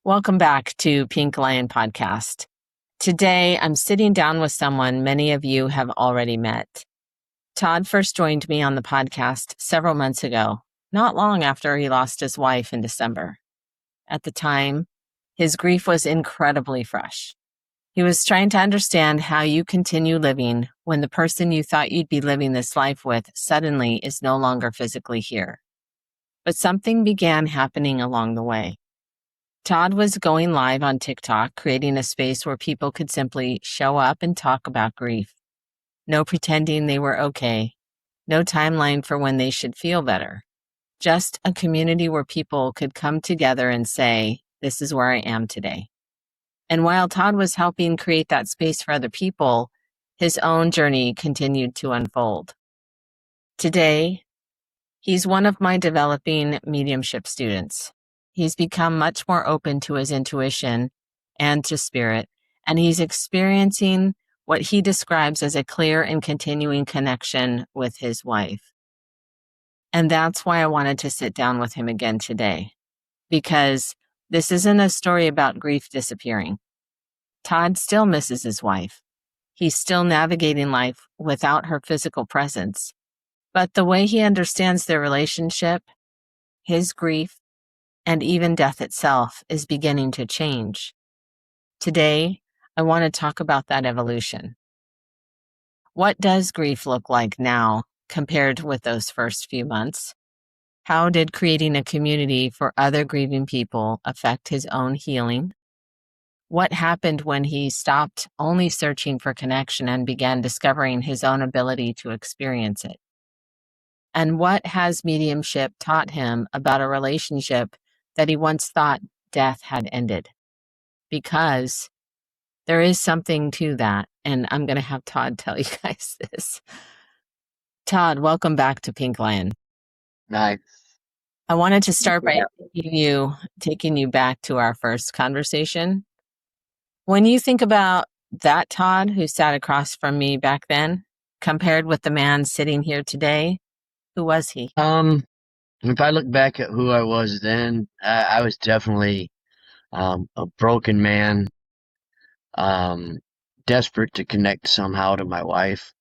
Welcome back to Pink Lion Podcast. Today, I'm sitting down with someone many of you have already met. Todd first joined me on the podcast several months ago, not long after he lost his wife in December. At the time, his grief was incredibly fresh. He was trying to understand how you continue living when the person you thought you'd be living this life with suddenly is no longer physically here. But something began happening along the way. Todd was going live on TikTok, creating a space where people could simply show up and talk about grief. No pretending they were okay. No timeline for when they should feel better. Just a community where people could come together and say, "This is where I am today." And while Todd was helping create that space for other people, his own journey continued to unfold. Today, he's one of my developing mediumship students. He's become much more open to his intuition and to spirit, and he's experiencing what he describes as a clear and continuing connection with his wife. And that's why I wanted to sit down with him again today, because this isn't a story about grief disappearing. Todd still misses his wife. He's still navigating life without her physical presence. But the way he understands their relationship, his grief, and even death itself is beginning to change. Today, I want to talk about that evolution. What does grief look like now compared with those first few months? How did creating a community for other grieving people affect his own healing? What happened when he stopped only searching for connection and began discovering his own ability to experience it? And what has mediumship taught him about a relationship that he once thought death had ended? Because there is something to that, and I'm going to have Todd tell you guys this. Todd, welcome back to Pink Lion. Nice. I wanted to start by taking you back to our first conversation. When you think about that Todd who sat across from me back then, compared with the man sitting here today, who was he? If I look back at who I was then, I was definitely a broken man, desperate to connect somehow to my wife,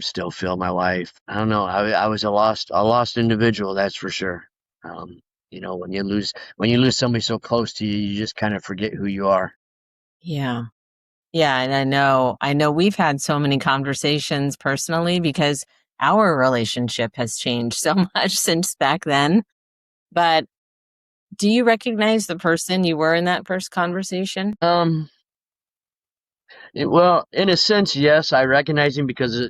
still feel my wife. I don't know. I was a lost individual, that's for sure. When you lose somebody so close to you, you just kind of forget who you are. Yeah. Yeah, and I know we've had so many conversations personally because our relationship has changed so much since back then. But do you recognize the person you were in that first conversation? Well, in a sense, yes, I recognize him because,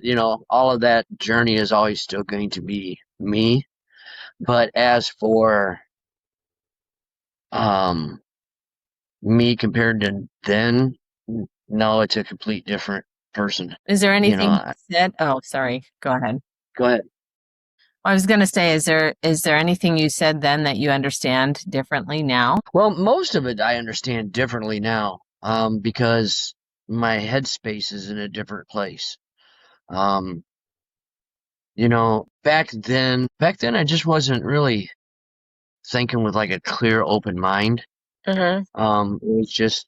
all of that journey is always still going to be me. But as for me compared to then, no, it's a complete different person. Is there anything you said? Oh, sorry. Go ahead. Go ahead. I was going to say, is there anything you said then that you understand differently now? Well, most of it I understand differently now, because my headspace is in a different place. Back then I just wasn't really thinking with like a clear, open mind. It was just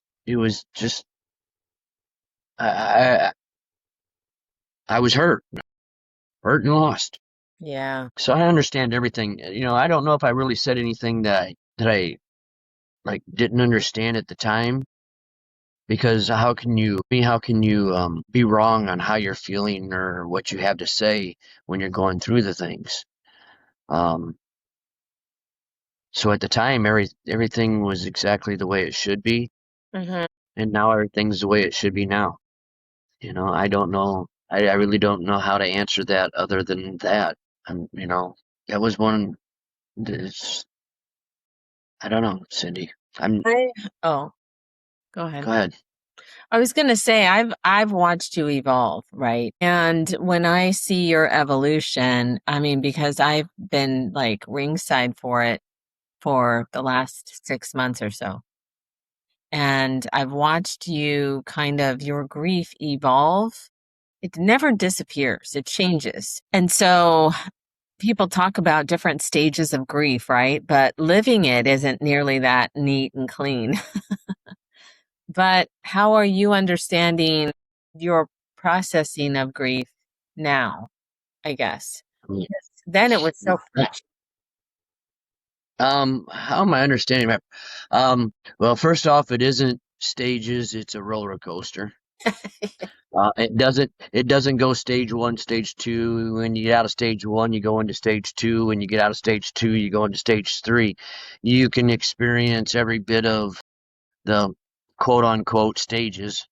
I was hurt and lost. Yeah. So I understand everything. I don't know if I really said anything that I like didn't understand at the time, because how can you be wrong on how you're feeling or what you have to say when you're going through the things. So at the time, everything was exactly the way it should be, and now everything's the way it should be now. I don't know. I really don't know how to answer that other than that. That was one. I don't know, Cindy. Go ahead. Go ahead. I was going to say, I've watched you evolve, right? And when I see your evolution, I mean, because I've been like ringside for it for the last 6 months or so. And I've watched you your grief evolve. It never disappears. It changes. And so people talk about different stages of grief, right? But living it isn't nearly that neat and clean. But how are you understanding your processing of grief now, I guess? Yeah. Yes. Then it was so fresh. How am I understanding that? Well, first off, it isn't stages; it's a roller coaster. It doesn't go stage one, stage two. When you get out of stage one, you go into stage two. When you get out of stage two, you go into stage three. You can experience every bit of the quote unquote stages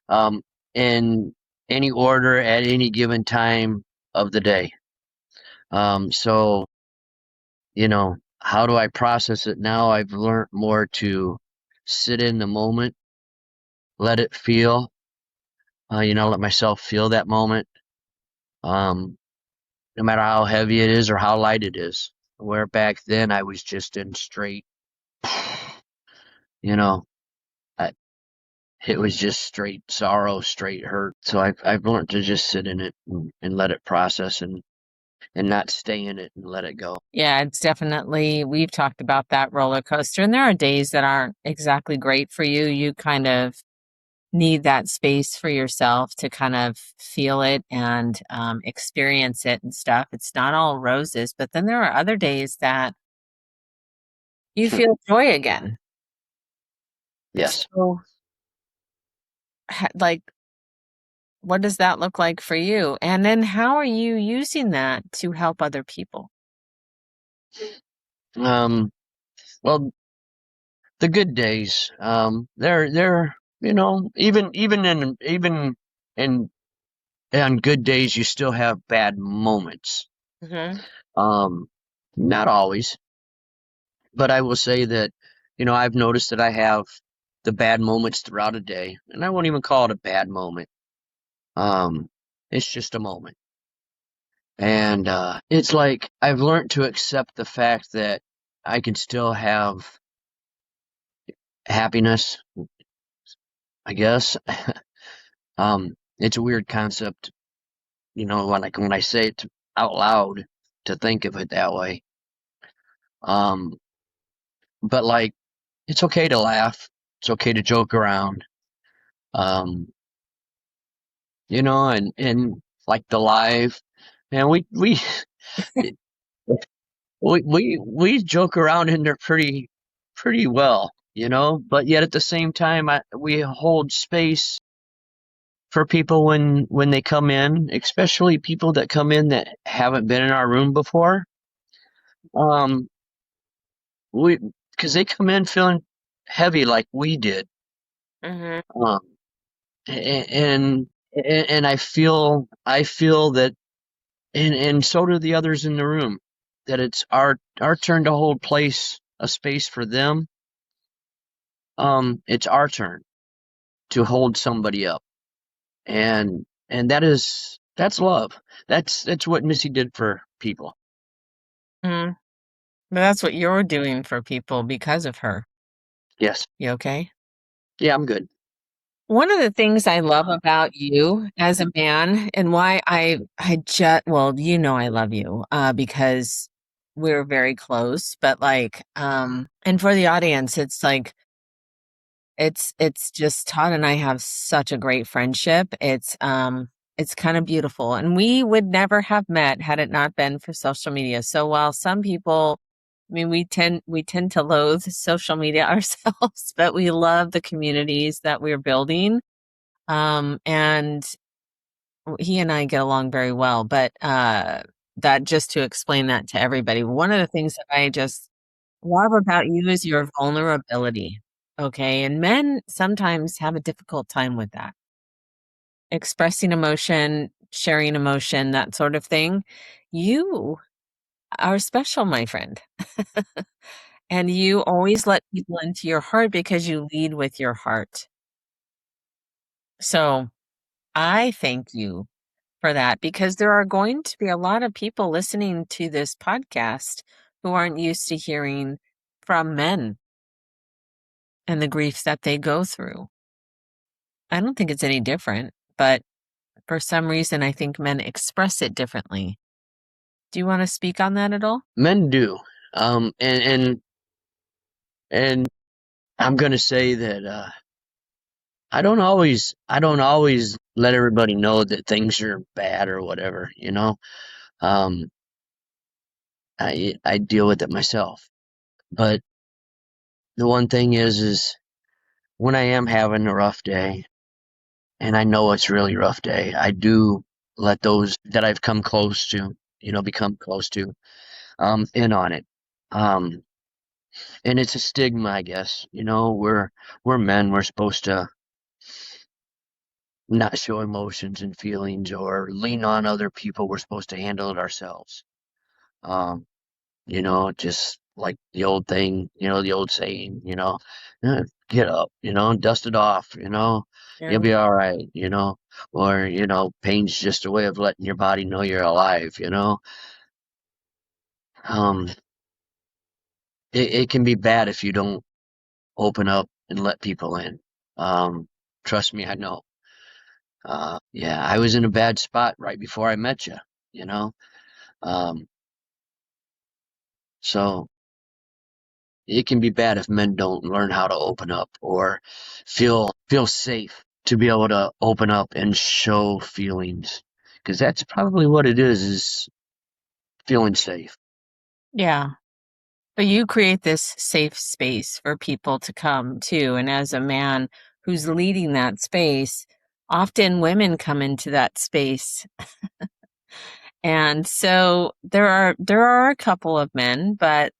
um, in any order at any given time of the day. So, how do I process it now? I've learned more to sit in the moment, let it feel, let myself feel that moment, um, no matter how heavy it is or how light it is. Where back then I was just in straight, you know, I, it was just straight sorrow, straight hurt. So I've learned to just sit in it and let it process and not stay in it and let it go. Yeah, it's definitely, we've talked about that roller coaster, and there are days that aren't exactly great for you. You kind of need that space for yourself to kind of feel it and experience it and stuff. It's not all roses, but then there are other days that you feel joy again. Yes. So, like, what does that look like for you? And then how are you using that to help other people? Um, well, the good days, they're, even in on good days, you still have bad moments. Hmm. Um, Not always, but I will say that, I've noticed that I have the bad moments throughout a day, and I won't even call it a bad moment. Um, it's just a moment. And it's like I've learned to accept the fact that I can still have happiness, I guess. It's a weird concept, when I say it out loud to think of it that way. Um, but like it's okay to laugh, it's okay to joke around. Um, and like the live, and we we joke around in there pretty well, but yet at the same time we hold space for people when they come in, especially people that come in that haven't been in our room before. Um, we because they come in feeling heavy like we did. Hmm. Um, and I feel that, and so do the others in the room, that it's our turn to hold a space for them. It's our turn to hold somebody up, and that's love. That's what Missy did for people. Hmm. But that's what you're doing for people because of her. Yes. You okay? Yeah, I'm good. One of the things I love about you as a man and why I just well, I love you because we're very close, but like and for the audience it's like it's just Todd and I have such a great friendship. It's kind of beautiful, and we would never have met had it not been for social media. So while some people, I mean, we tend to loathe social media ourselves, but we love the communities that we're building. And he and I get along very well, but that just to explain that to everybody, one of the things that I just love about you is your vulnerability. Okay. And men sometimes have a difficult time with that. Expressing emotion, sharing emotion, that sort of thing. You are special, my friend. And you always let people into your heart because you lead with your heart. So I thank you for that because there are going to be a lot of people listening to this podcast who aren't used to hearing from men and the grief that they go through. I don't think it's any different, but for some reason, I think men express it differently. Do you want to speak on that at all? Men do. And I'm gonna say that I don't always let everybody know that things are bad or whatever, you know. Um, I deal with it myself. But the one thing is when I am having a rough day, and I know it's a really rough day, I do let those that I've come close to, become close to, in on it. Um, and it's a stigma, I guess. We're men. We're supposed to not show emotions and feelings or lean on other people. We're supposed to handle it ourselves. Um, just like the old thing, the old saying, get up, dust it off, Yeah. you'll be all right, or, pain's just a way of letting your body know you're alive, Um, it can be bad if you don't open up and let people in. Trust me, I know. Yeah, I was in a bad spot right before I met you, you know? Um, so it can be bad if men don't learn how to open up or feel safe to be able to open up and show feelings. Because that's probably what it is feeling safe. Yeah. But you create this safe space for people to come to. And as a man who's leading that space, often women come into that space. And so there are a couple of men, but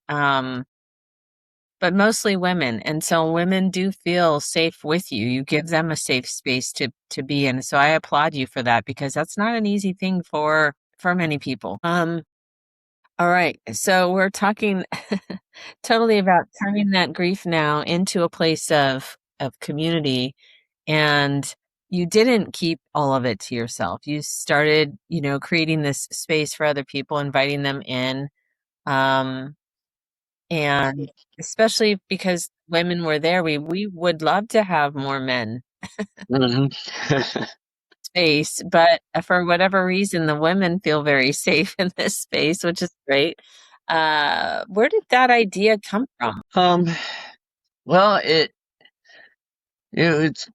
mostly women. And so women do feel safe with you. You give them a safe space to be in. So I applaud you for that because that's not an easy thing for many people. All right. So we're talking totally about turning that grief now into a place of community. And you didn't keep all of it to yourself. You started, creating this space for other people, inviting them in. Um, and especially because women were there, we would love to have more men Mhm. space, but for whatever reason, the women feel very safe in this space, which is great. Where did that idea come from? Um, well, it's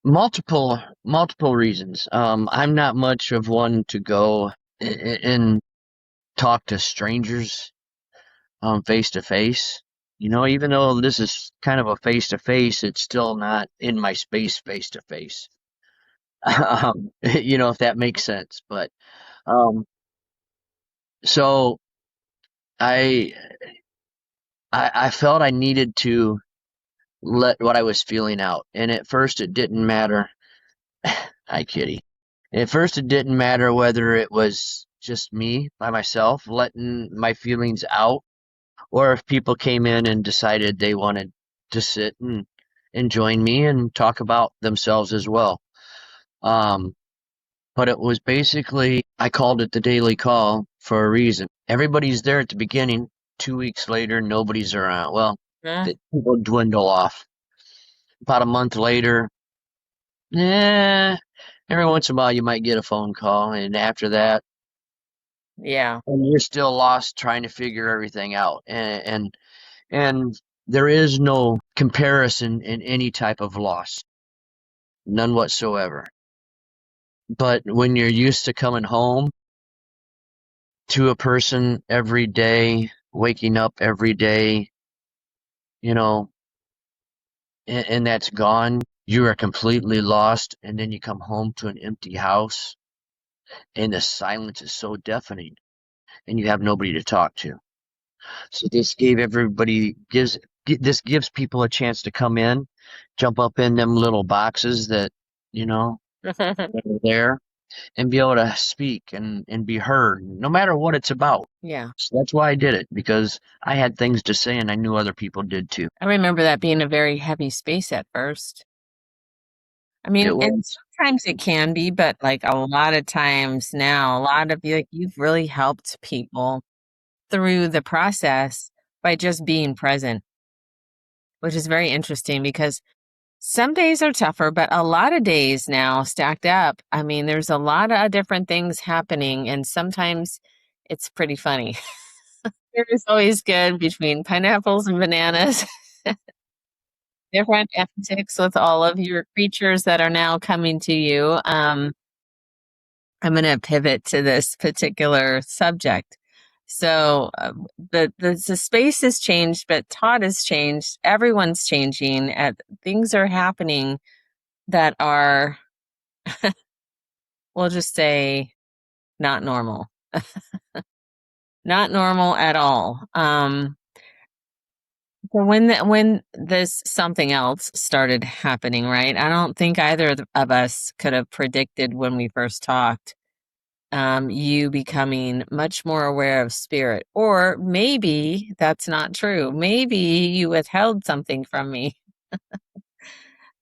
multiple reasons. I'm not much of one to go and talk to strangers face to face. Even though this is kind of a face to face, it's still not in my space face to face. If that makes sense. But um, so I, I felt I needed to let what I was feeling out, and at first it didn't matter. Hi, kitty. At first it didn't matter whether it was just me by myself letting my feelings out, or if people came in and decided they wanted to sit and join me and talk about themselves as well. Um, but it was basically, I called it the daily call for a reason. Everybody's there at the beginning. 2 weeks later, nobody's around. Well, Huh? the people dwindle off. About a month later, eh, every once in a while you might get a phone call, and after that, Yeah. and you're still lost trying to figure everything out. And there is no comparison in any type of loss, none whatsoever. But when you're used to coming home to a person every day, waking up every day, you know, and that's gone, you are completely lost. And then you come home to an empty house, and the silence is so deafening, and you have nobody to talk to. So this gives people a chance to come in, jump up in them little boxes that you know that are there, and be able to speak and be heard, no matter what it's about. Yeah. So that's why I did it, because I had things to say and I knew other people did too. I remember that being a very heavy space at first. I mean, It and was. sometimes it can be, but like a lot of times now, a lot of you, like you've really helped people through the process by just being present, which is very interesting because some days are tougher, but a lot of days now stacked up. I mean, there's a lot of different things happening, and sometimes It's pretty funny. It is always good between pineapples and bananas. Different antics with all of your creatures that are now coming to you. I'm going to pivot to this particular subject. So the space has changed, but Todd has changed. Everyone's changing. Things are happening that are, we'll just say, not normal. Not normal at all. So when this something else started happening, right? I don't think either of us could have predicted when we first talked, you becoming much more aware of spirit. Or maybe that's not true. Maybe you withheld something from me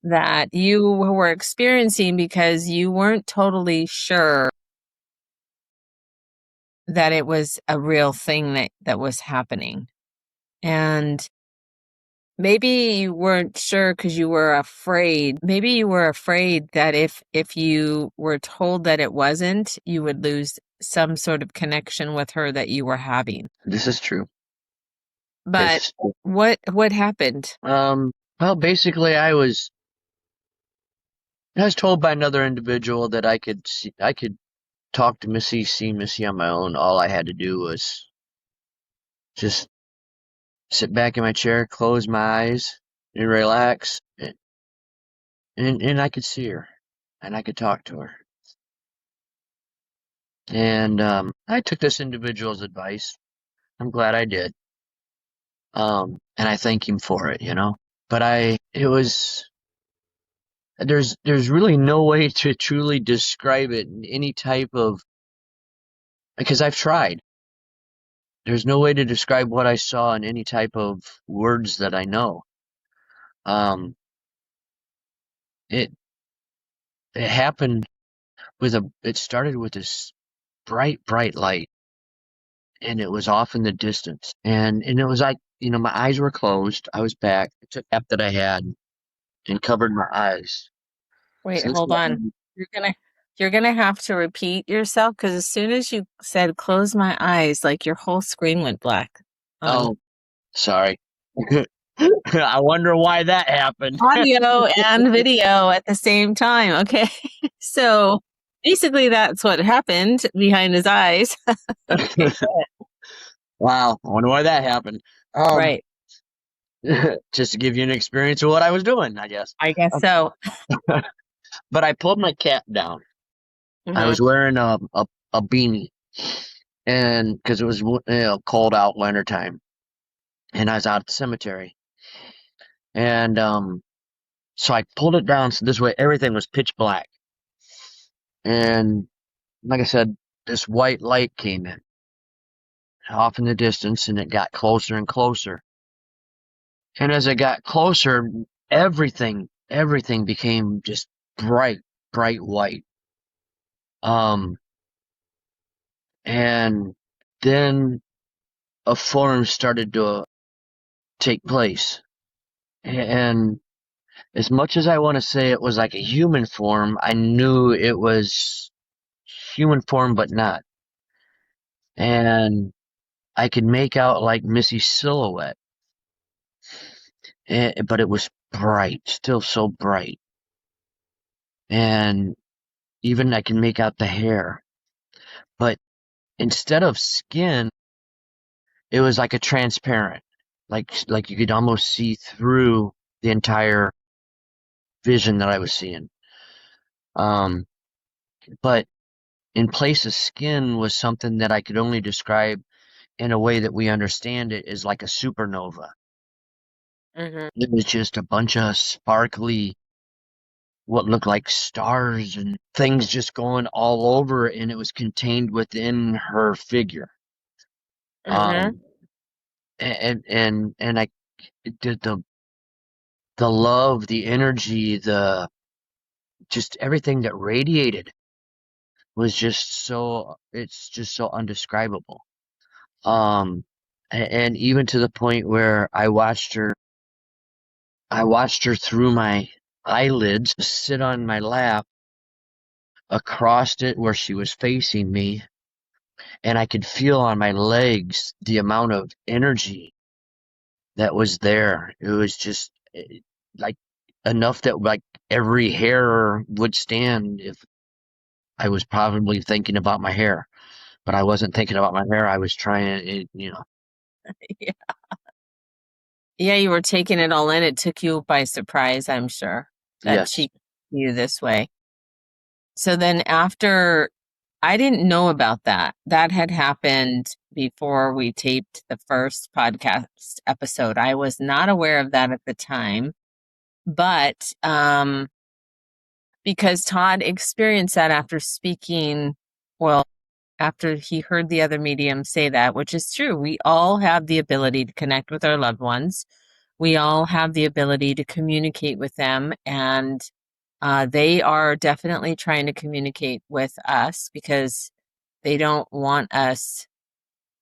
that you were experiencing because you weren't totally sure that it was a real thing that was happening. And maybe you weren't sure because you were afraid. Maybe you were afraid that if you were told that it wasn't, you would lose some sort of connection with her that you were having. This is true. But what happened? Well, basically, I was told by another individual that I could talk to see Missy on my own. All I had to do was just sit back in my chair, close my eyes, and relax, and I could see her, and I could talk to her. And I took this individual's advice. I'm glad I did. And I thank him for it, you know. But there's really no way to truly describe it in any type of, because I've tried. There's no way to describe what I saw in any type of words that I know. Um, it happened it started with this bright light, and it was off in the distance. And it was like, my eyes were closed. I was back. I took the app that I had and covered my eyes. Wait, So this hold on. You're gonna have to repeat yourself because as soon as you said close my eyes, like your whole screen went black. Oh, sorry. I wonder why that happened. Audio and video at the same time. Okay. So basically that's what happened behind his eyes. Wow. I wonder why that happened. Right. Just to give you an experience of what I was doing, I guess. I guess so. But I pulled my cap down. I Mhm. was wearing a beanie, and because it was cold out winter time, and I was out at the cemetery, and so I pulled it down so this way everything was pitch black, and like I said, this white light came in off in the distance, and it got closer and closer, and as it got closer, everything became just bright white. And then a form started to take place. And as much as I want to say it was like a human form, I knew it was human form, but not. And I could make out like Missy's silhouette, but it was bright, still so bright. And even I can make out the hair, but instead of skin, it was like a transparent, like you could almost see through the entire vision that I was seeing. But in place of skin was something that I could only describe in a way that we understand it is like a supernova. Mhm. It was just a bunch of sparkly, what looked like stars and things just going all over, and it was contained within her figure. Mhm. Um, and I did the love, the energy, the just everything that radiated was it's just so undescribable. And even to the point where I watched her through my eyelids sit on my lap across it where she was facing me. and I could feel on my legs the amount of energy that was there. It was just like enough that like every hair would stand if I was probably thinking about my hair, but I wasn't thinking about my hair. I was trying it. Yeah. Yeah, you were taking it all in. It took you by surprise, I'm sure, that Yes. she you this way. So then after I didn't know about that. That had happened before we taped the first podcast episode. I was not aware of that at the time, but because Todd experienced that after speaking, well, after he heard the other medium say that, which is true. We all have the ability to connect with our loved ones. We all have the ability to communicate with them, and they are definitely trying to communicate with us because they don't want us,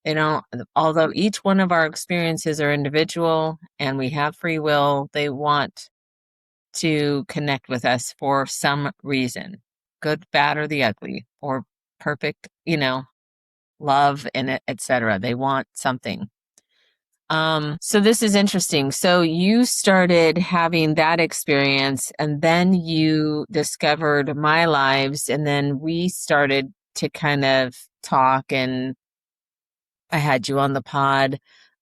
they don't, although each one of our experiences are individual and we have free will, they want to connect with us for some reason, good, bad, or the ugly, or perfect, love and etc. They want something. So this is interesting. So you started having that experience and then you discovered my lives, and then we started to kind of talk, and I had you on the pod.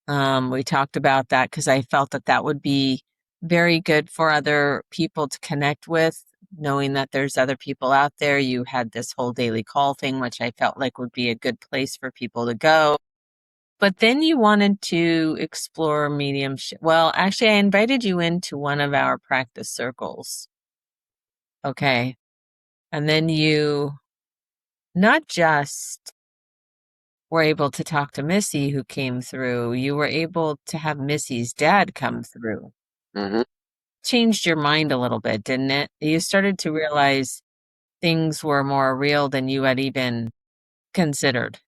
We talked about that because I felt that that would be very good for other people to connect with, knowing that there's other people out there. You had this whole daily call thing, which I felt like would be a good place for people to go. But then you wanted to explore mediumship. Well, actually, I invited you into one of our practice circles. Okay. And then you not just were able to talk to Missy, who came through, you were able to have Missy's dad come through. Hmm. Changed your mind a little bit, didn't it? You started to realize things were more real than you had even considered.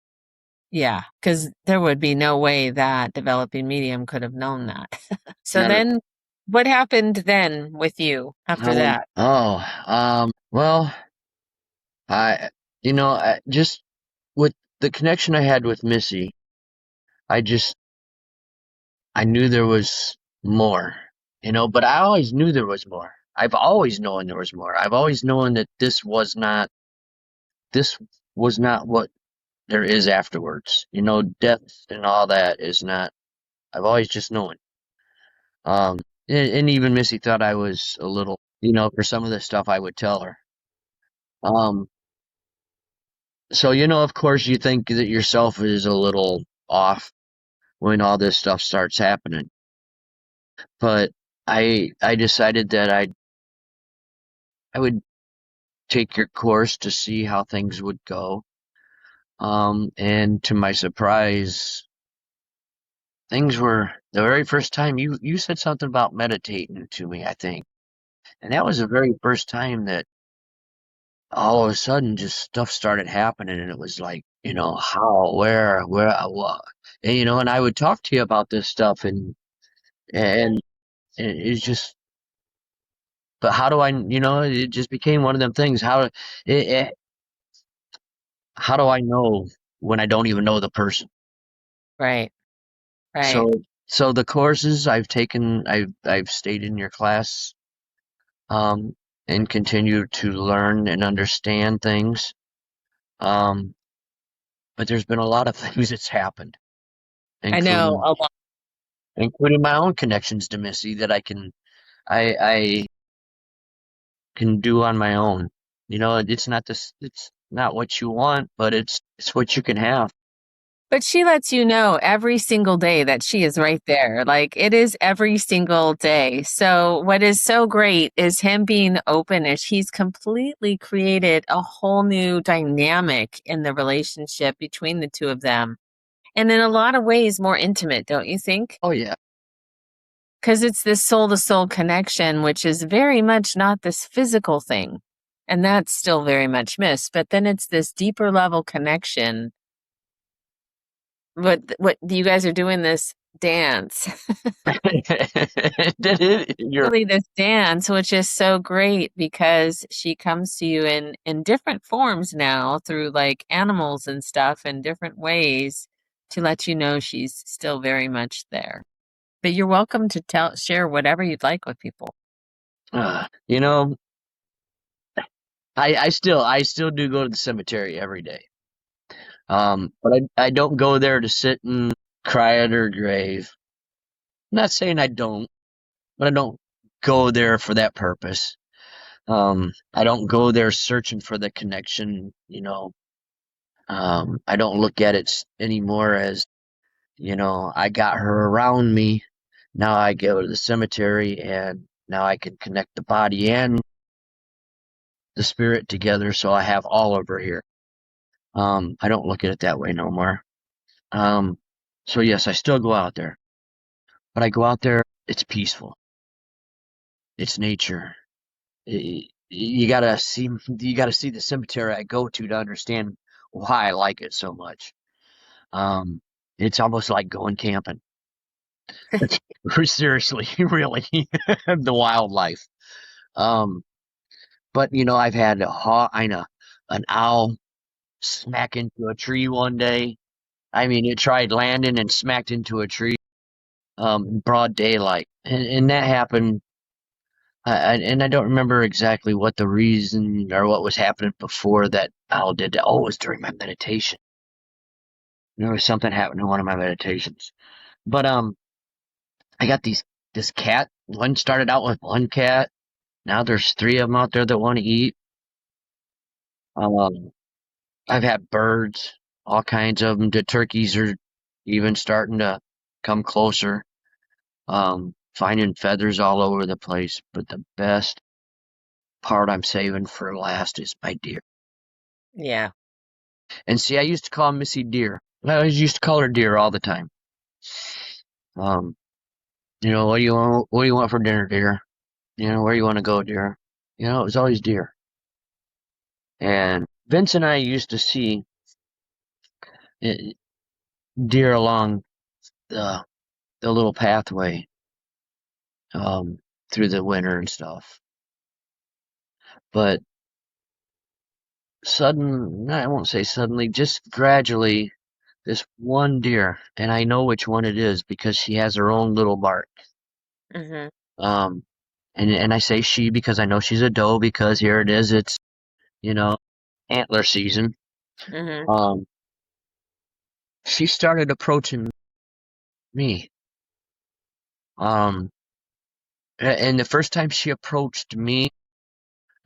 Yeah, because there would be no way that developing medium could have known that. So Not then, what happened then with you after that? well, I, just with the connection I had with Missy, I just, I knew there was more, but I always knew there was more. I've always known there was more. I've always known that this was not what there is afterwards. Death and all that is not, I've always just known. And even Missy thought I was a little, for some of the stuff I would tell her. Um, so, of course you think that yourself is a little off when all this stuff starts happening. But I decided that I would take your course to see how things would go. And to my surprise, things were the very first time you said something about meditating to me, I think. And that was the very first time that all of a sudden just stuff started happening, and it was like, how, where, what. And I would talk to you about this stuff, and it's just, but how do I, it just became one of them things. It, how do I know when I don't even know the person? Right, right. So the courses I've taken, I've stayed in your class, um, and continue to learn and understand things. Um, but there's been a lot of things that's happened, I know including a lot. including my own connections to Missy that I can do on my own. It's not what you want, but it's what you can have. But she lets you know every single day that she is right there. Like it is every single day. So what is so great is him being open, is he's completely created a whole new dynamic in the relationship between the two of them. And in a lot of ways more intimate, don't you think? Oh yeah. Because it's this soul to soul connection, which is very much not this physical thing. And that's still very much missed. But then it's this deeper level connection. What you guys are doing this dance. You're Really this dance, which is so great because she comes to you in different forms now through like animals and stuff in different ways to let you know she's still very much there. But you're welcome to share whatever you'd like with people. you know, I still do go to the cemetery every day. But I don't go there to sit and cry at her grave. I'm not saying I don't, but I don't go there for that purpose. I don't go there searching for the connection, you know. I don't look at it anymore as, I got her around me. Now I go to the cemetery and now I can connect the body and the spirit together so I have all of her here. I don't look at it that way no more. Um, so yes, I still go out there, but I go out there, it's peaceful. It's nature. You gotta see the cemetery I go to understand why I like it so much. Um, it's almost like going camping. Seriously, really, the wildlife. Um, but I've had an owl smack into a tree one day. I mean, it tried landing and smacked into a tree, in broad daylight, and that happened. And I don't remember exactly what the reason or what was happening before that owl did that. Oh, it was during my meditation. There was something happening in one of my meditations. But I got this cat. One started out with one cat. Now there's three of them out there that want to eat. Um, I've had birds, all kinds of them. The turkeys are even starting to come closer. Finding feathers all over the place. But the best part I'm saving for last is my deer. Yeah. And see, I used to call Missy Deer. I always used to call her Deer all the time. Um, what do you want? What do you want for dinner, dear? Where you want to go, dear? It was always Deer. And Vince and I used to see uh, deer along the little pathway, um, through the winter and stuff. But I won't say suddenly, just gradually, this one deer, and I know which one it is because she has her own little bark. Hmm. Um, and I say she because I know she's a doe because here it is, it's, you know, antler season. Hmm. Um, she started approaching me. Um, and the first time she approached me,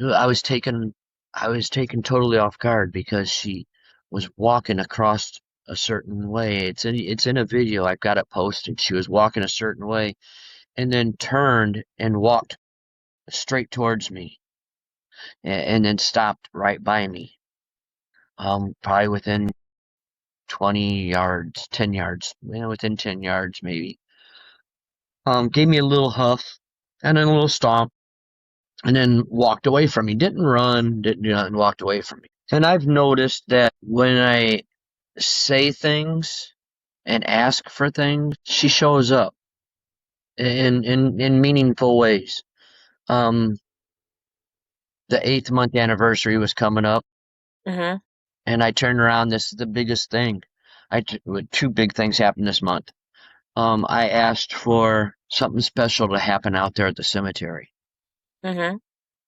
I was taken, I was taken totally off guard because she was walking across a certain way. It's in a video. I've got it posted. She was walking a certain way and then turned and walked straight towards me and then stopped right by me. Probably within 20 yards, 10 yards, within 10 yards maybe. Gave me a little huff and then a little stomp and then walked away from me. Didn't run, didn't do nothing, walked away from me. And I've noticed that when I say things and ask for things, she shows up in meaningful ways. Um, the 8th month anniversary was coming up, Hmm. and I turned around. This is the biggest thing. Two big things happened this month. I asked for something special to happen out there at the cemetery, Hmm.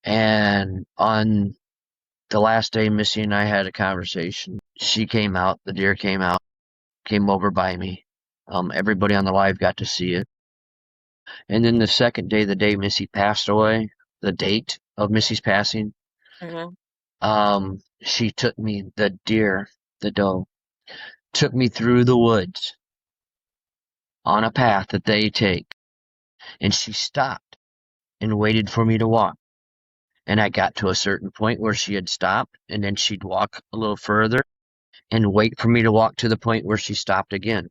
and on the last day, Missy and I had a conversation. She came out. The deer came out, came over by me. Everybody on the live got to see it. And then the second day, the day Missy passed away, the date of Missy's passing, Hmm. she took me, the deer, the doe, took me through the woods on a path that they take. And she stopped and waited for me to walk. And I got to a certain point where she had stopped, and then she'd walk a little further and wait for me to walk to the point where she stopped again.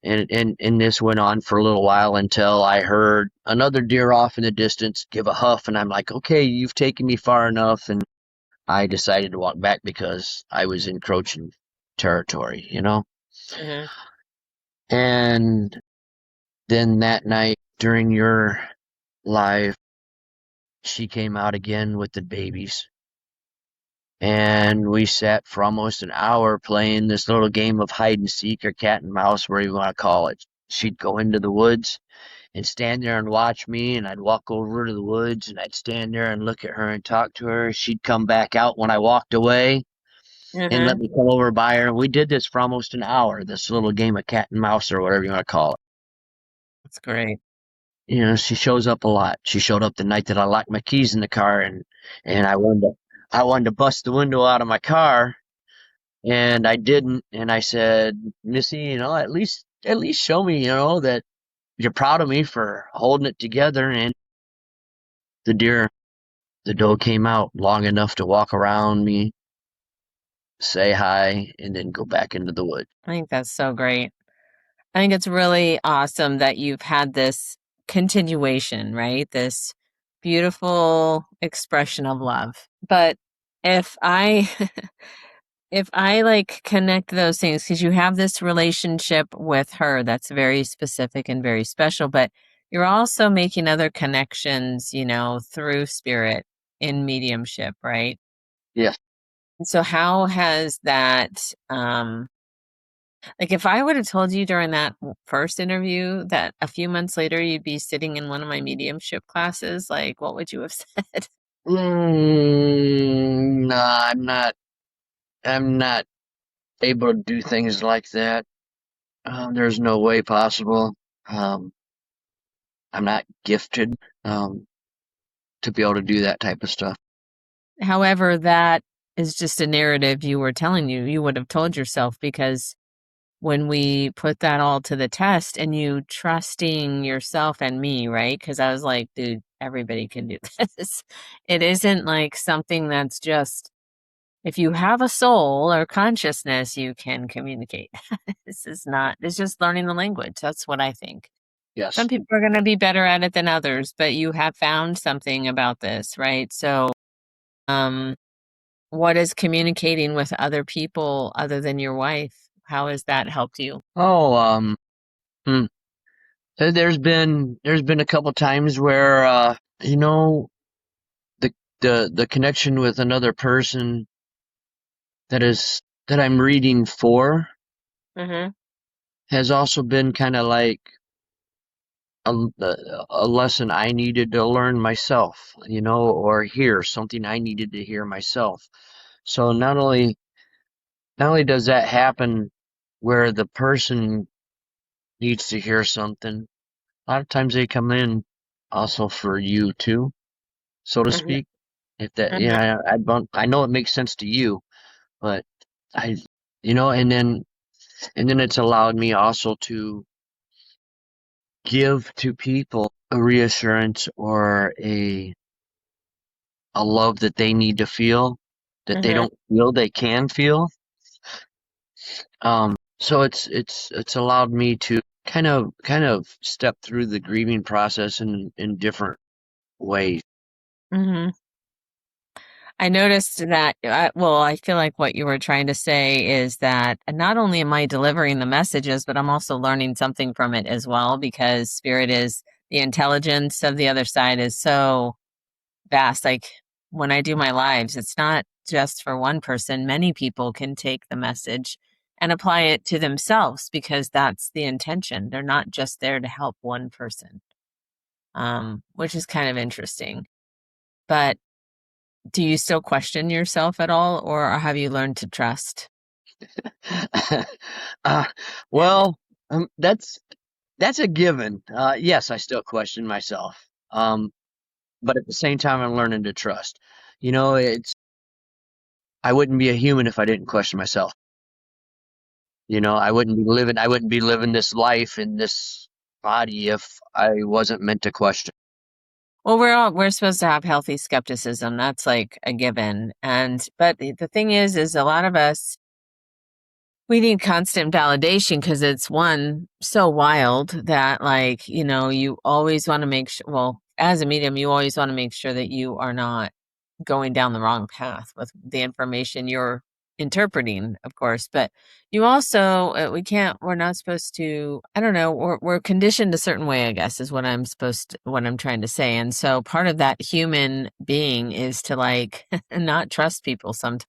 And this went on for a little while until I heard another deer off in the distance give a huff, and I'm like, okay, you've taken me far enough, and I decided to walk back because I was encroaching territory. Hmm. And then that night during your live, she came out again with the babies. And we sat for almost an hour playing this little game of hide and seek or cat and mouse, whatever you want to call it. She'd go into the woods and stand there and watch me, and I'd walk over to the woods and I'd stand there and look at her and talk to her. She'd come back out when I walked away and let Mm-hmm. me come over by her. We did this for almost an hour, this little game of cat and mouse or whatever you want to call it. That's great. She shows up a lot. She showed up the night that I locked my keys in the car, and I wanted to bust the window out of my car, and I didn't. And I said, Missy, at least show me, that you're proud of me for holding it together. And the deer, the doe came out long enough to walk around me, say hi, and then go back into the woods. I think that's so great. I think it's really awesome that you've had this continuation, right? This beautiful expression of love. But if I if I like connect those things, because you have this relationship with her that's very specific and very special, but you're also making other connections, through spirit in mediumship, right? Yes. So how has that like if I would have told you during that first interview that a few months later you'd be sitting in one of my mediumship classes, like what would you have said? No, I'm not able to do things like that. There's no way possible. Um, I'm not gifted um, to be able to do that type of stuff. However, that is just a narrative you were telling you would have told yourself, because when we put that all to the test and you trusting yourself and me, right? Because I was like, dude, everybody can do this. It isn't like something that's just, if you have a soul or consciousness, you can communicate. It's just learning the language. That's what I think. Some Yes. people are going to be better at it than others, but you have found something about this, right? So, um, what is communicating with other people other than your wife? How has that helped you? Oh, hmm. There's been a couple times where the the connection with another person that I'm reading for Mm-hmm. has also been kind of like a, a lesson I needed to learn myself, or hear something I needed to hear myself. So not only does that happen where the person needs to hear something, a lot of times they come in also for you too, so to Mm-hmm. speak. If that, Mm-hmm. I know it makes sense to you, but I, and then it's allowed me also to give to people a reassurance or a love that they need to feel that they Mm-hmm. don't feel they can feel. So it's allowed me to kind of step through the grieving process in different ways. Mm-hmm. I noticed that, well, I feel like what you were trying to say is that not only am I delivering the messages, but I'm also learning something from it as well, because spirit is the intelligence of the other side is so vast. Like when I do my lives, it's not just for one person. Many people can take the message and apply it to themselves, because that's the intention. They're not just there to help one person, which is kind of interesting. But do you still question yourself at all, or have you learned to trust? uh, well, that's a given. Yes, I still question myself. But at the same time, I'm learning to trust. It's I wouldn't be a human if I didn't question myself. I wouldn't be living this life in this body if I wasn't meant to question. Well, we're supposed to have healthy skepticism. That's like a given. And but the thing is a lot of us, we need constant validation, because it's one so wild that, like, you always want to make sure, well, as a medium, you always want to make sure that you are not going down the wrong path with the information you're interpreting, of course, but you also, we're not supposed to, I don't know, we're conditioned a certain way, I guess, is what I'm trying to say. And so part of that human being is to like not trust people sometimes,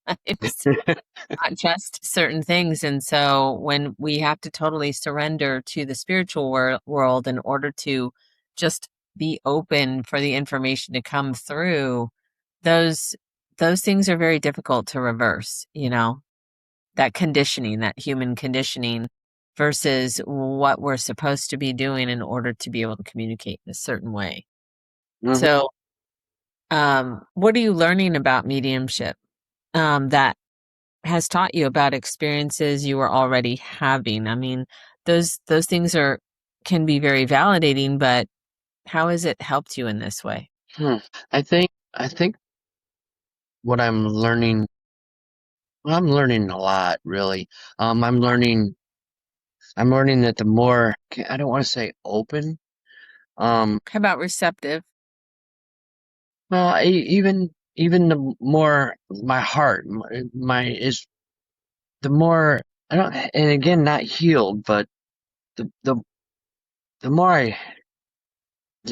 not trust certain things. And so when we have to totally surrender to the spiritual world in order to just be open for the information to come through, those things are very difficult to reverse, that conditioning, that human conditioning versus what we're supposed to be doing in order to be able to communicate in a certain way. Mhm. So, what are you learning about mediumship that has taught you about experiences you were already having? I mean, those things can be very validating, but how has it helped you in this way? I think what I'm learning, well, I'm learning a lot, really. I'm learning that the more, I don't want to say open, How about receptive? well, even the more my heart, my is the more I don't, and again, not healed, but the the the more I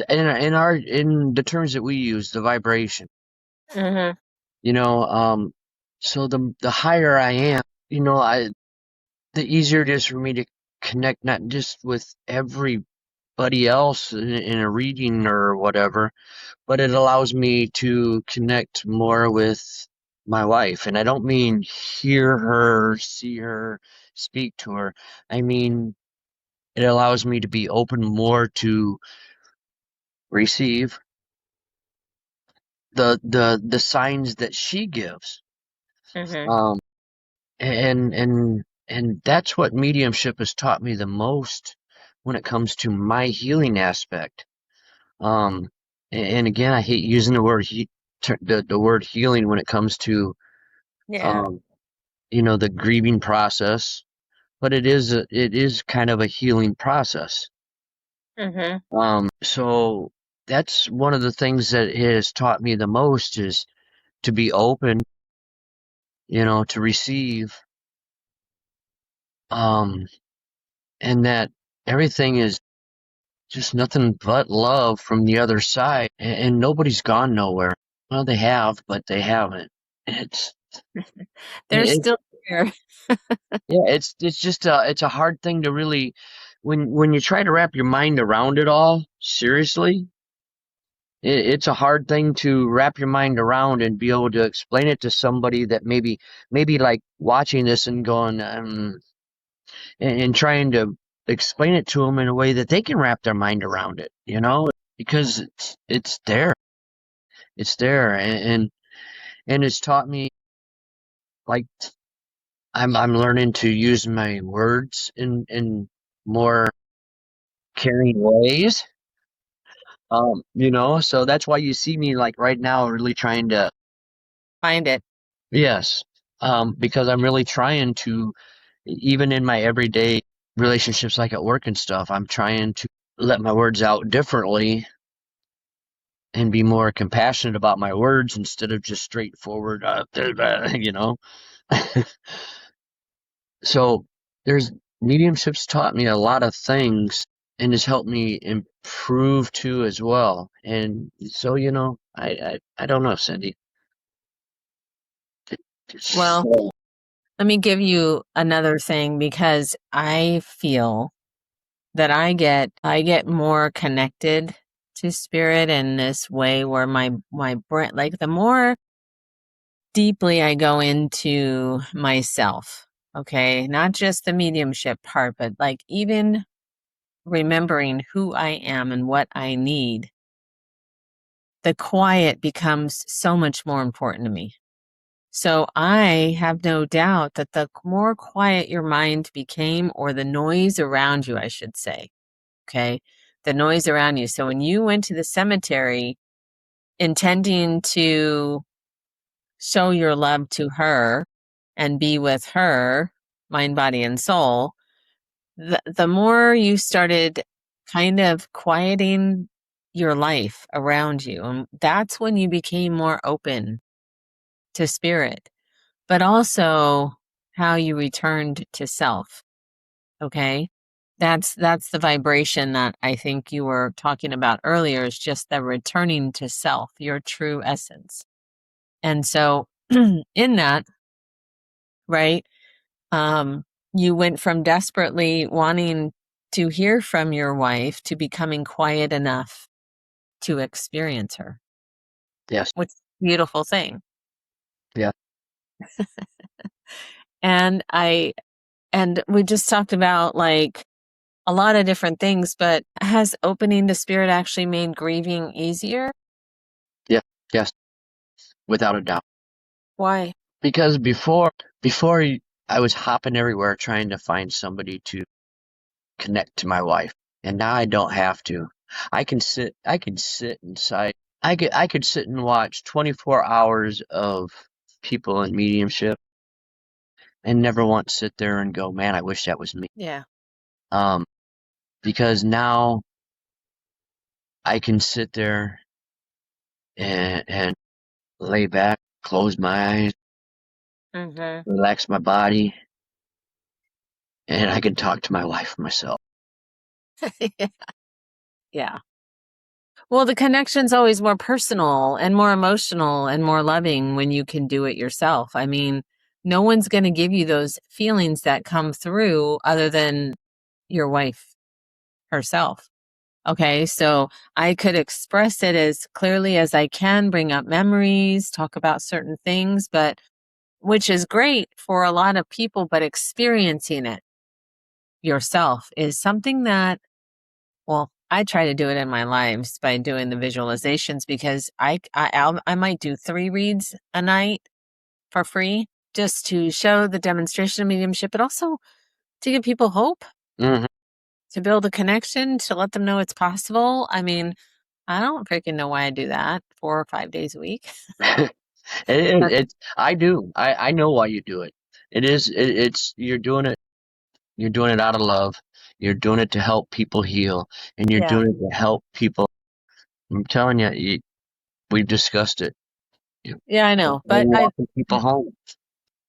in the terms that we use, the vibration, Mm-hmm. you know, so the higher I am, the easier it is for me to connect not just with everybody else in a reading or whatever, but it allows me to connect more with my wife. And I don't mean hear her, see her, speak to her. I mean, it allows me to be open more to receive the signs that she gives. Mm-hmm. Um, and that's what mediumship has taught me the most when it comes to my healing aspect. Um, and again, I hate using the word the word healing when it comes to Yeah. um, the grieving process, but it is kind of a healing process. Mm-hmm. So that's one of the things that it has taught me the most is to be open, to receive, um, and that everything is just nothing but love from the other side, and nobody's gone nowhere. Well, they have, but they haven't. It's They're it, still here. Yeah, it's a hard thing to really when you try to wrap your mind around it all, seriously, it's a hard thing to wrap your mind around and be able to explain it to somebody that maybe like watching this and going and trying to explain it to them in a way that they can wrap their mind around it, because it's there. It's there and it's taught me like I'm learning to use my words in more caring ways. So that's why you see me like right now really trying to, Find it. yes, because I'm really trying to, even in my everyday relationships, like at work and stuff, I'm trying to let my words out differently and be more compassionate about my words instead of just straightforward, you know. So there's mediumship's taught me a lot of things and has helped me improve too as well. And so, I don't know, Cindy. Well, let me give you another thing because I feel that I get more connected to spirit in this way where my brain, like the more deeply I go into myself, okay, not just the mediumship part, but like even remembering who I am and what I need, the quiet becomes so much more important to me. So I have no doubt that the more quiet your mind became, or the noise around you, I should say, okay, the noise around you. So when you went to the cemetery intending to show your love to her and be with her, mind, body, and soul, the more you started kind of quieting your life around you, and that's when you became more open to spirit. but also how you returned to self. Okay. That's the vibration that I think you were talking about earlier, is just the returning to self, your true essence. And so in that, right, you went from desperately wanting to hear from your wife to becoming quiet enough to experience her. Yes. Which is a beautiful thing. Yeah. And we just talked about like a lot of different things, but has opening the spirit actually made grieving easier? Yeah. Yes. Without a doubt. Why? Because before I was hopping everywhere trying to find somebody to connect to my wife, and now I don't have to. I can sit inside. I could sit and watch 24 hours of people in mediumship and never once sit there and go, man, I wish that was me. Yeah. Um, because now I can sit there and lay back, close my eyes, Mm-hmm. relax my body, and I can talk to my wife myself. Yeah. Well, the connection's always more personal and more emotional and more loving when you can do it yourself. I mean, no one's going to give you those feelings that come through other than your wife herself. Okay, so I could express it as clearly as I can, bring up memories, talk about certain things, but which is great for a lot of people, but experiencing it yourself is something that, well, I try to do it in my lives by doing the visualizations, because I might do 3 reads a night for free just to show the demonstration of mediumship, but also to give people hope, Hmm. to build a connection, to let them know it's possible. I mean, I don't freaking know why I do that 4 or 5 days a week. I do. I know why you do it. It's you're doing it out of love. You're doing it to help people heal, and you're Yeah. doing it to help people. I'm telling you, we've discussed it. You- Yeah, I know, but Walking people home.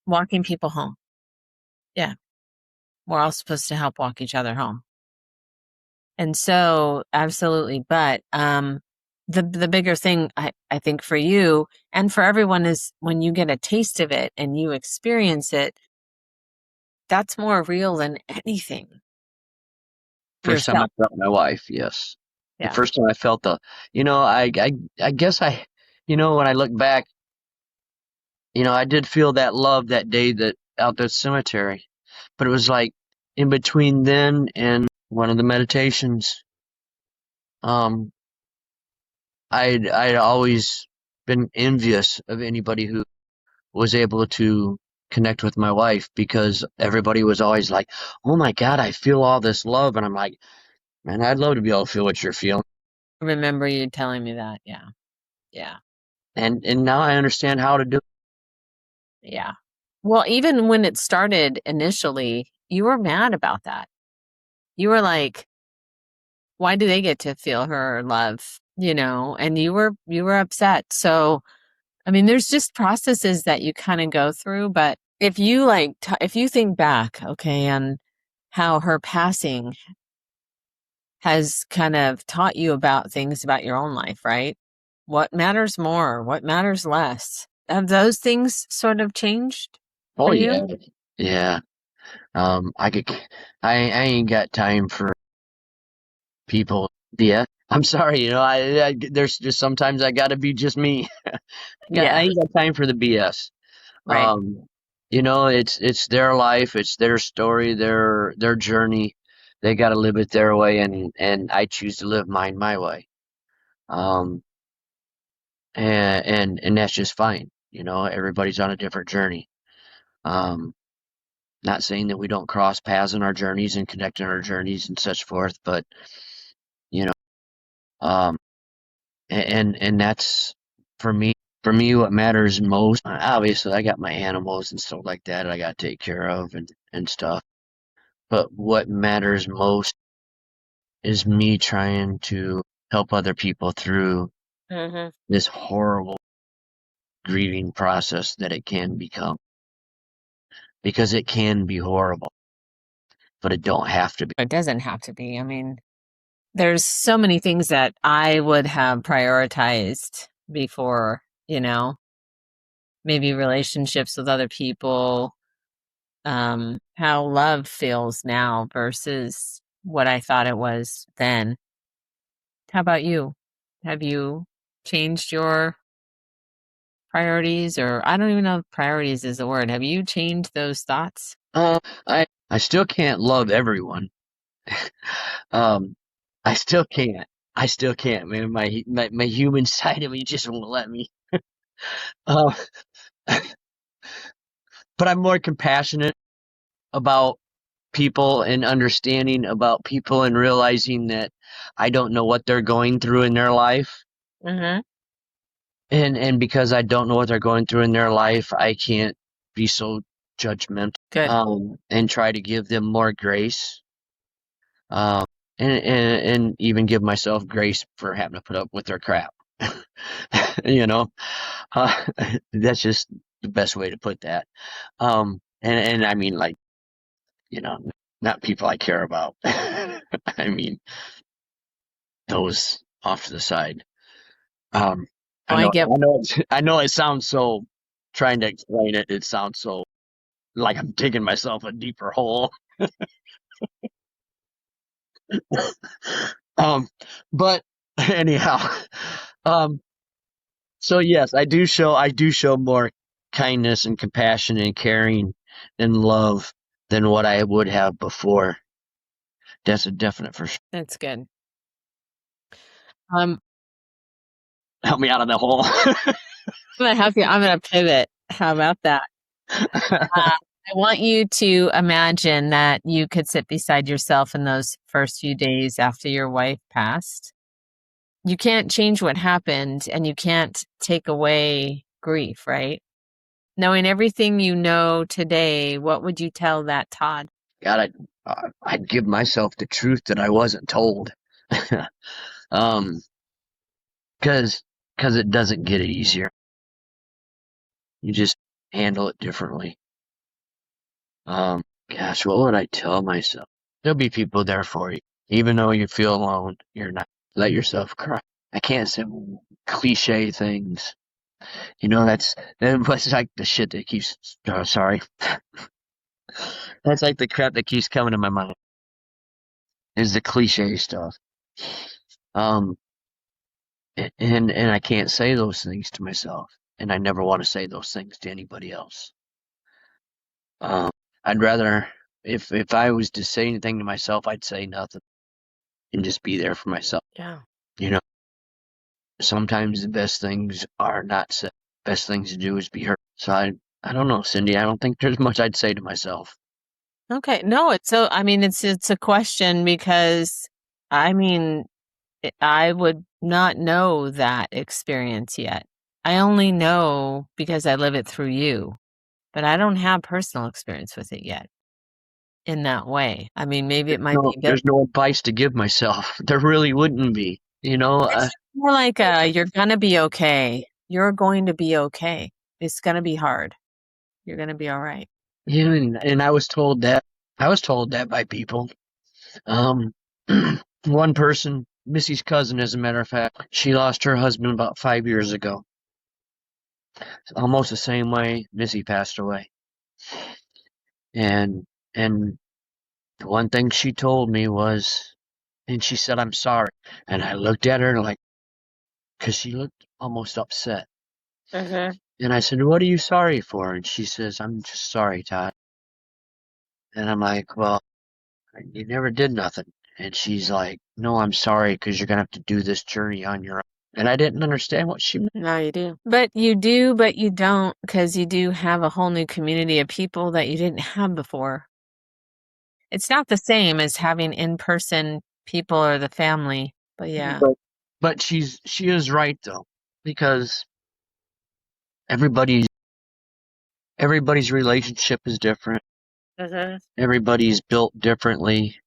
walking people home. Yeah, we're all supposed to help walk each other home. And so, absolutely, but, the bigger thing I think for you and for everyone is when you get a taste of it and you experience it, that's more real than anything First time I yourself. felt my wife, yes. The Yeah. first time I felt you know, I guess when I look back, I did feel that love that day that out that cemetery, but it was like in between then and one of the meditations, um, I'd always been envious of anybody who was able to connect with my wife because everybody was always like, "Oh my God, I feel all this love," and I'm like, "Man, I'd love to be able to feel what you're feeling." Remember you telling me that. Yeah. Yeah. And now I understand how to do it. Yeah. Well, even when it started initially, you were mad about that. You were like, "Why do they get to feel her love?" And you were upset. So, I mean, there's just processes that you kind of go through, but if you if you think back, okay, on how her passing has kind of taught you about things about your own life, right? What matters more? What matters less? Have those things sort of changed Oh for you? yeah, yeah. I could, I ain't got time for people. Yeah, I'm sorry. There's just sometimes I gotta be just me. I Yeah, ain't got time for the BS. right. It's their life, it's their story, their journey. They got to live it their way, and I choose to live mine my way. Um, and that's just fine. Everybody's on a different journey. Um, not saying that we don't cross paths in our journeys and connect in our journeys and such forth, but you know, um, and that's for me. For me, what matters most, obviously, I got my animals and stuff like that I got to take care of and stuff. But what matters most is me trying to help other people through Hmm. this horrible grieving process that it can become. because it can be horrible, but it don't have to be. It doesn't have to be. I mean, there's so many things that I would have prioritized before, maybe relationships with other people, how love feels now versus what I thought it was then. How about you? Have you changed your priorities? Or I don't even know if priorities is a word. Have you changed those thoughts? I still can't love everyone. I still can't. I still can't, man. My human side of me just won't let me. Uh, but I'm more compassionate about people and understanding about people and realizing that I don't know what they're going through in their life. Mm-hmm. And because I don't know what they're going through in their life, I can't be so judgmental. Good. And try to give them more grace. And even give myself grace for having to put up with their crap. You know, uh, that's just the best way to put that. And I mean, like, not people I care about. I mean, those off to the side. I I know, get. I know it sounds so, trying to explain it, it sounds so like I'm digging myself a deeper hole. Um, but anyhow, um, so yes, I do show more kindness and compassion and caring and love than what I would have before. That's a definite for sure. That's good. Help me out of the hole. I'm gonna help you. I'm gonna pivot. How about that? I want you to imagine that you could sit beside yourself in those first few days after your wife passed. You can't change what happened and you can't take away grief, right? Knowing everything you know today, what would you tell that Todd? God, I'd give myself the truth that I wasn't told. um, because it doesn't get easier. You just handle it differently. Gosh, what would I tell myself? There'll be people there for you. Even though you feel alone, you're not. Let yourself cry. I can't say cliche things. That's like the shit that keeps. Oh, sorry. That's like the crap that keeps coming to my mind. Is the cliche stuff. Um, and I can't say those things to myself, and I never want to say those things to anybody else. I'd rather, if I was to say anything to myself, I'd say nothing and just be there for myself. Yeah. Sometimes the best things are not said. Best things to do is be heard. So I don't know, Cindy. I don't think there's much I'd say to myself. Okay. No, it's a question because I would not know that experience yet. I only know because I live it through you, but I don't have personal experience with it yet in that way. I mean, maybe it might be good. There's no advice to give myself. There really wouldn't be. It's more like you're gonna be okay. You're going to be okay. It's gonna be hard. You're gonna be all right. Yeah, and I was told that. I was told that by people. Um, one person, Missy's cousin, as a matter of fact, she lost her husband about 5 years ago. Almost the same way Missy passed away. And the one thing she told me was, and she said, "I'm sorry." And I looked at her like, because she looked almost upset. Mm-hmm. And I said, "What are you sorry for?" And she says, "I'm just sorry, Todd." And I'm like, "Well, you never did nothing." And she's like, "No, I'm sorry because you're going to have to do this journey on your own." And I didn't understand what she meant. No, you do. But you don't, because you do have a whole new community of people that you didn't have before. It's not the same as having in-person people or the family, but yeah. But she is right though, because everybody's relationship is different. Mm-hmm. Everybody's built differently.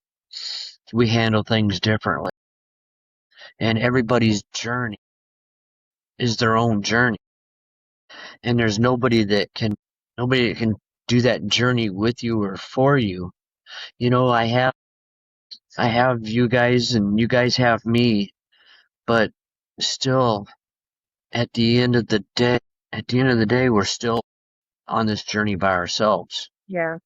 We handle things differently. And everybody's journey is their own journey. And there's nobody that can do that journey with you or for you. You know, I have you guys and you guys have me, but still at the end of the day, we're still on this journey by ourselves. Yeah.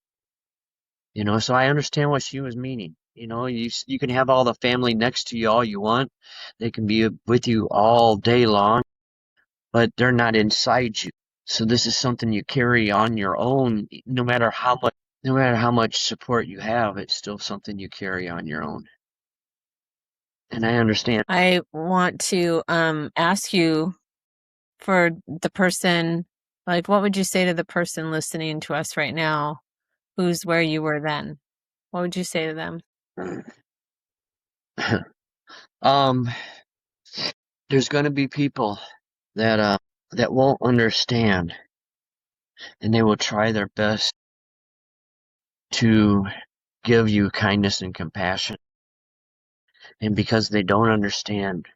You know, so I understand what she was meaning. You know, you can have all the family next to you all you want. They can be with you all day long, but they're not inside you. So this is something you carry on your own, no matter how much support you have, it's still something you carry on your own. And I understand. I want to ask you for the person, like, what would you say to the person listening to us right now who's where you were then? What would you say to them? um, there's going to be people that won't understand, and they will try their best to give you kindness and compassion. And because they don't understand,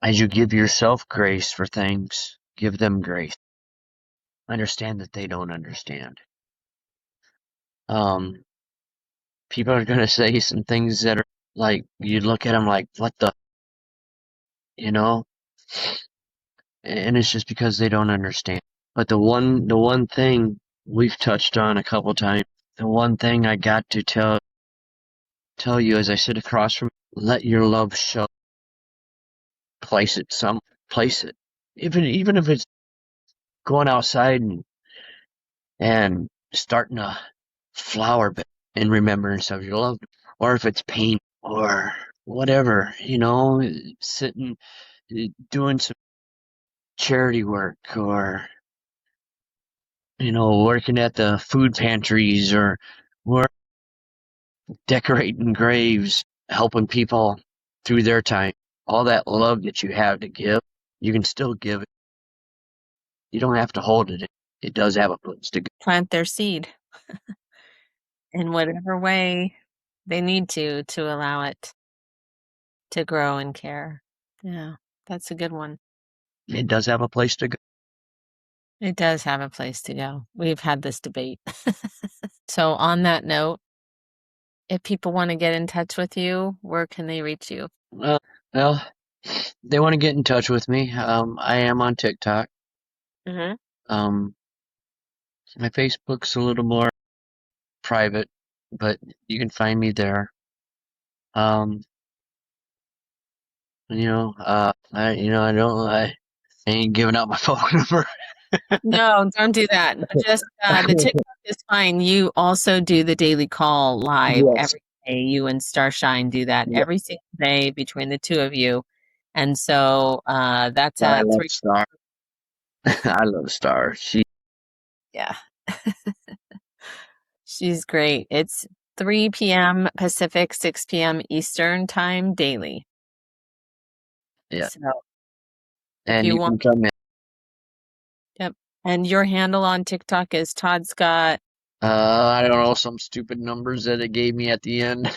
as you give yourself grace for things, give them grace. Understand that they don't understand. Um, People are going to say some things that are like, you look at them like, what the, you know? And it's just because they don't understand. But the one thing we've touched on a couple times, the one thing I got to tell you as I sit across from, let your love show. Place it. Even if it's going outside and starting a flower bed in remembrance of your loved, or if it's paint or whatever, you know, sitting, doing some charity work, or, you know, working at the food pantries, or work decorating graves, helping people through their time. All that love that you have to give, you can still give it. You don't have to hold it. It does have a place to go. Plant their seed in whatever way they need to allow it to grow and care. Yeah, that's a good one. It does have a place to go. It does have a place to go. We've had this debate. So on that note, if people want to get in touch with you, where can they reach you? Well, they want to get in touch with me. I am on TikTok. Mm-hmm. Um, my Facebook's a little more private, but you can find me there. Um, I ain't giving out my phone number. No, don't do that. No, just the TikTok is fine. You also do the daily call live Yes. every day. You and Starshine do that Yeah. every single day between the two of you. And so that's I at love 3. Star. I love Star. Yeah. She's great. It's 3 p.m. Pacific, 6 p.m. Eastern time daily. Yeah, So if and you you want, can come in. yep. And your handle on TikTok is Todd Scott. I don't know, some stupid numbers that it gave me at the end.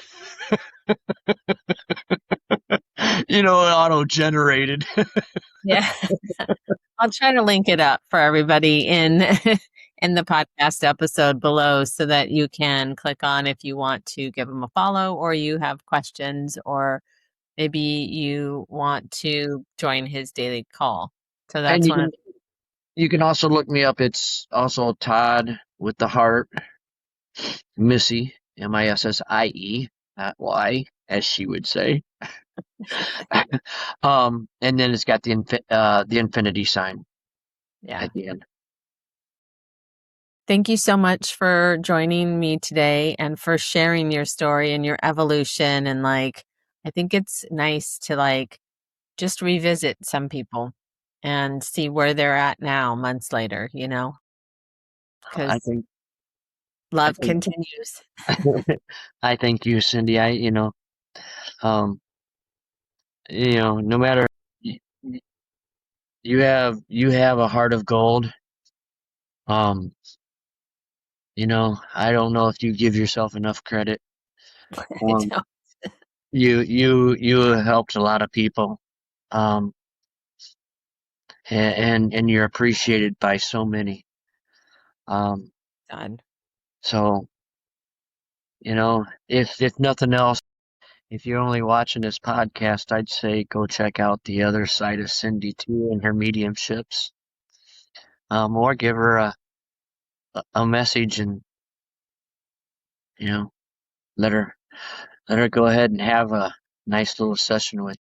You know, auto-generated. Yeah. I'll try to link it up for everybody in in the podcast episode below so that you can click on if you want to give him a follow or you have questions or maybe you want to join his daily call. So And that's one of you can also look me up. It's also Todd with the heart, Missy, Missie, not Y, as she would say. And then it's got the infinity sign yeah. at the end. Thank you so much for joining me today and for sharing your story and your evolution. And like, I think it's nice to like just revisit some people and see where they're at now, months later, you know, I because think, I love think, continues. I thank you, Cindy. Um, no matter y- y- you have a heart of gold. Um, I don't know if you give yourself enough credit. I Um, know. you helped a lot of people. Um, and you're appreciated by so many. Todd. So, if nothing else, if you're only watching this podcast, I'd say go check out the other side of Cindy too and her mediumships. Or give her a message and, you know, let her go ahead and have a nice little session with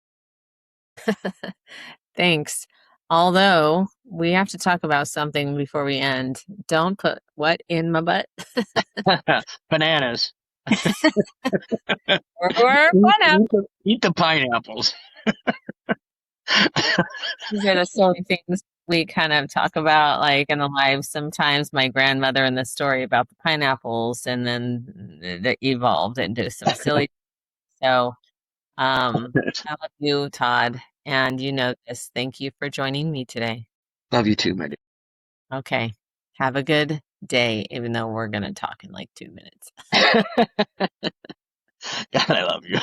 Thanks. Although we have to talk about something before we end. Don't put what in my butt? bananas. Or Eat, pineapple. eat the pineapples. These are the silly things we kind of talk about, like in the lives. Sometimes my grandmother in the story about the pineapples, and then that evolved into some silly. So, I love you, Todd, and you know this. Thank you for joining me today. Love you too, my dear. Okay. Have a good day, even though we're going to talk in like 2 minutes. God, I love you.